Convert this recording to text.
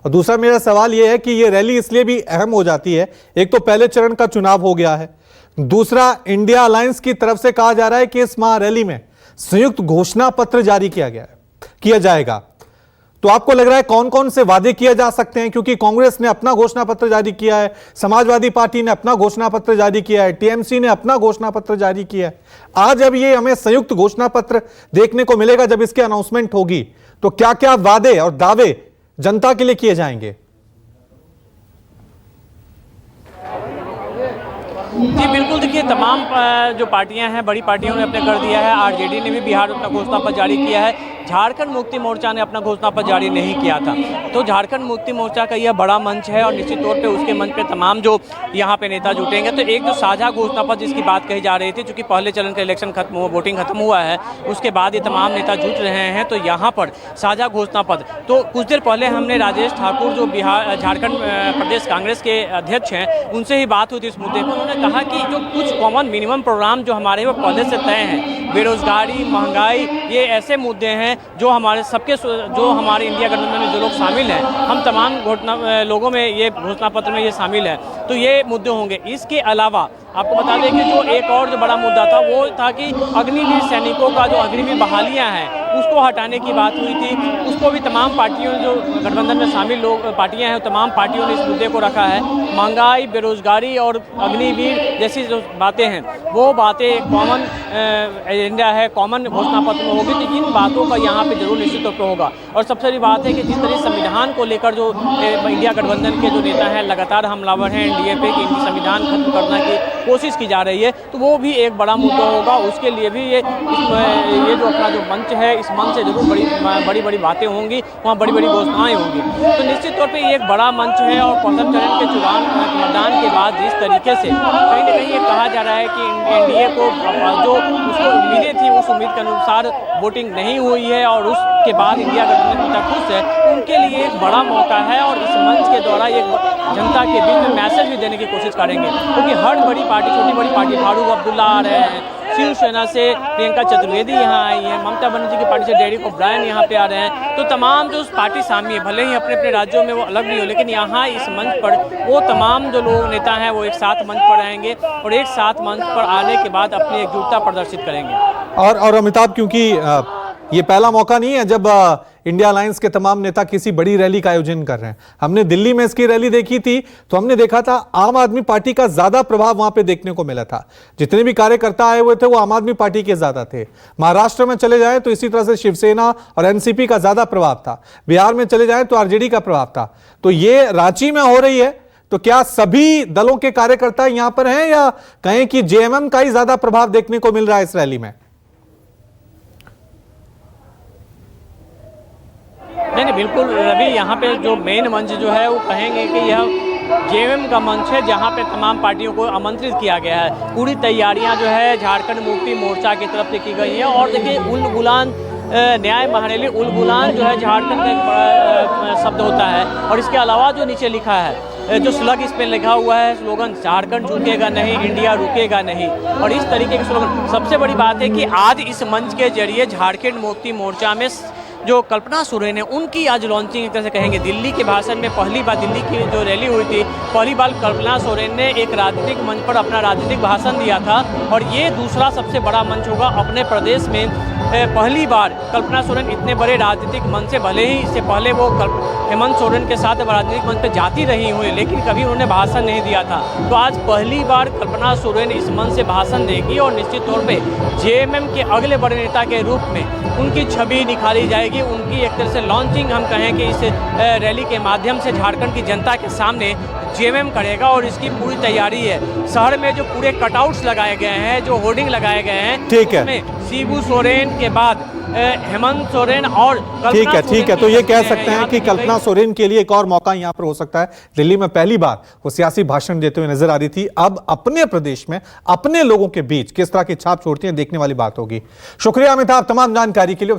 और दूसरा मेरा सवाल यह है कि यह रैली इसलिए भी अहम हो जाती है, एक तो पहले चरण का चुनाव हो गया है, दूसरा इंडिया अलायंस की तरफ से कहा जा रहा है कि इस महारैली में संयुक्त घोषणा पत्र जारी किया जाएगा। तो आपको लग रहा है कौन कौन से वादे किए जा सकते हैं? क्योंकि कांग्रेस ने अपना घोषणा पत्र जारी किया है, समाजवादी पार्टी ने अपना घोषणा पत्र जारी किया है, टीएमसी ने अपना घोषणा पत्र जारी किया है। आज अब ये हमें संयुक्त घोषणा पत्र देखने को मिलेगा जब इसकी अनाउंसमेंट होगी, तो क्या क्या वादे और दावे जनता के लिए किए जाएंगे? जी बिल्कुल, देखिए तमाम जो पार्टियां हैं, बड़ी पार्टियों ने अपने कर दिया है। आरजेडी ने भी बिहार में अपना घोषणा पत्र जारी किया है। झारखंड मुक्ति मोर्चा ने अपना घोषणा पत्र जारी नहीं किया था। तो झारखंड मुक्ति मोर्चा का यह बड़ा मंच है और निश्चित तौर पे उसके मंच पे तमाम जो यहाँ पे नेता जुटेंगे। तो एक जो साझा घोषणा पत्र जिसकी बात कही जा रही थी, चूंकि पहले चरण का इलेक्शन खत्म हुआ, वोटिंग खत्म हुआ है, उसके बाद ये तमाम नेता जुट रहे हैं। तो यहाँ पर साझा घोषणा पत्र, तो कुछ देर पहले हमने राजेश ठाकुर जो झारखंड प्रदेश कांग्रेस के अध्यक्ष हैं, उनसे ही बात हुई थी इस मुद्दे पर। उन्होंने कहा कि जो कुछ कॉमन मिनिमम प्रोग्राम जो हमारे वो पहले से तय हैं, बेरोजगारी, महंगाई, ये ऐसे मुद्दे हैं जो हमारे सबके, जो हमारे इंडिया गठबंधन में जो लोग शामिल हैं, हम तमाम लोगों में ये घोषणा पत्र में ये शामिल है। तो ये मुद्दे होंगे। इसके अलावा आपको बता दें कि जो एक और जो बड़ा मुद्दा था वो था कि अग्निवीर सैनिकों का जो अग्निवीर बहालियां हैं उसको हटाने की बात हुई थी। उसको भी तमाम पार्टियों, जो गठबंधन में शामिल लोग पार्टियां हैं, तमाम पार्टियों ने इस मुद्दे को रखा है। महंगाई, बेरोजगारी और अग्निवीर जैसी जो बातें हैं, वो बातें कॉमन एजेंडा है, कॉमन घोषणा पत्र में होगी। तो इन बातों का यहाँ पे जरूर निश्चित तौर पर होगा। और सबसे बड़ी बात है कि जिस तरह संविधान को लेकर जो इंडिया गठबंधन के जो नेता हैं लगातार हमलावर हैं एनडीए पे कि इनकी संविधान खत्म करने की कोशिश की जा रही है, तो वो भी एक बड़ा मुद्दा होगा। उसके लिए भी ये जो अपना जो मंच है, इस मंच से जरूर बड़ी बड़ी बातें होंगी, वहाँ बड़ी बड़ी घोषणाएं होंगी। तो निश्चित तौर पे ये एक बड़ा मंच है। और प्रथम चरण के चुनाव मतदान के बाद जिस तरीके से कहीं ना कहीं ये कहा जा रहा है कि एनडीए को जो उसको उम्मीदें थी उस उम्मीद के अनुसार वोटिंग नहीं हुई है और उसके बाद इंडिया गठबंधन खुश है, उनके लिए एक बड़ा मौका है। और इस मंच के द्वारा एक जनता के बीच में मैसेज भी देने की कोशिश करेंगे, क्योंकि हर बड़ी पार्टी, छोटी बड़ी पार्टी, फारूक अब्दुल्ला आ रहे हैं, शिवसेना से प्रियंका चतुर्वेदी यहाँ आई हैं, ममता बनर्जी की पार्टी से डेरेक ओब्रायन यहाँ पे आ रहे हैं। तो तमाम जो पार्टी शामिल है, भले ही अपने अपने राज्यों में वो अलग नहीं हो, लेकिन यहाँ इस मंच पर वो तमाम जो लोग नेता हैं वो एक साथ मंच पर आएंगे और एक साथ मंच पर आने के बाद अपनी एकजुटता प्रदर्शित करेंगे। और अमिताभ, क्योंकि ये पहला मौका नहीं है जब इंडिया अलायंस के तमाम नेता किसी बड़ी रैली का आयोजन कर रहे हैं। हमने दिल्ली में इसकी रैली देखी थी तो हमने देखा था आम आदमी पार्टी का ज्यादा प्रभाव वहां पे देखने को मिला था। जितने भी कार्यकर्ता आए हुए थे वो आम आदमी पार्टी के ज्यादा थे। महाराष्ट्र में चले जाएं तो इसी तरह से शिवसेना और एनसीपी का ज्यादा प्रभाव था। बिहार में चले जाएं तो आरजेडी का प्रभाव था। तो ये रांची में हो रही है, तो क्या सभी दलों के कार्यकर्ता यहां पर हैं या कहें कि जेएमएम का ही ज्यादा प्रभाव देखने को मिल रहा है इस रैली में? नहीं, बिल्कुल रवि, यहाँ पे जो मेन मंच जो है वो कहेंगे कि यह जेएमएम का मंच है, जहाँ पे तमाम पार्टियों को आमंत्रित किया गया है। पूरी तैयारियां जो है झारखंड मुक्ति मोर्चा की तरफ से की गई हैं। और देखिए, उल गुलान न्याय महारैली, उल गुलान जो है झारखंड का एक शब्द होता है। और इसके अलावा जो नीचे लिखा है, जो स्लग इस पे लिखा हुआ है स्लोगन, झारखंड झुकेगा नहीं, इंडिया रुकेगा नहीं, और इस तरीके के स्लोगन। सबसे बड़ी बात है कि आज इस मंच के जरिए झारखंड मुक्ति मोर्चा में जो कल्पना सोरेन है उनकी आज लॉन्चिंग एक तरह से कहेंगे। दिल्ली के भाषण में पहली बार, दिल्ली की जो रैली हुई थी, पहली बार कल्पना सोरेन ने एक राजनीतिक मंच पर अपना राजनीतिक भाषण दिया था। और ये दूसरा सबसे बड़ा मंच होगा अपने प्रदेश में। पहली बार कल्पना सोरेन इतने बड़े राजनीतिक मंच से, भले ही इससे पहले वो हेमंत सोरेन के साथ राजनीतिक मंच पर जाती रही हुई, लेकिन कभी उन्होंने भाषण नहीं दिया था। तो आज पहली बार कल्पना सोरेन इस मंच से भाषण देगी और निश्चित तौर पे जेएमएम के अगले बड़े नेता के रूप में उनकी छवि निखारी जाएगी। उनकी एक तरह से लॉन्चिंग हम कहें कि इस रैली के माध्यम से झारखंड की जनता के सामने जेएमएम करेगा। और इसकी पूरी तैयारी है। शहर में जो पूरे कटआउट्स लगाए गए हैं, जो होर्डिंग लगाए गए हैं, ठीक है, उसमें शिबू सोरेन के बाद हेमंत सोरेन और ठीक है। तो ये कह सकते हैं कि कल्पना सोरेन के लिए एक और मौका यहां पर हो सकता है। दिल्ली में पहली बार वो सियासी भाषण देते हुए नजर आ रही थी। अब अपने प्रदेश में अपने लोगों के बीच किस तरह की छाप छोड़ती हैं, देखने वाली बात होगी। शुक्रिया अमिताभ तमाम जानकारी के लिए।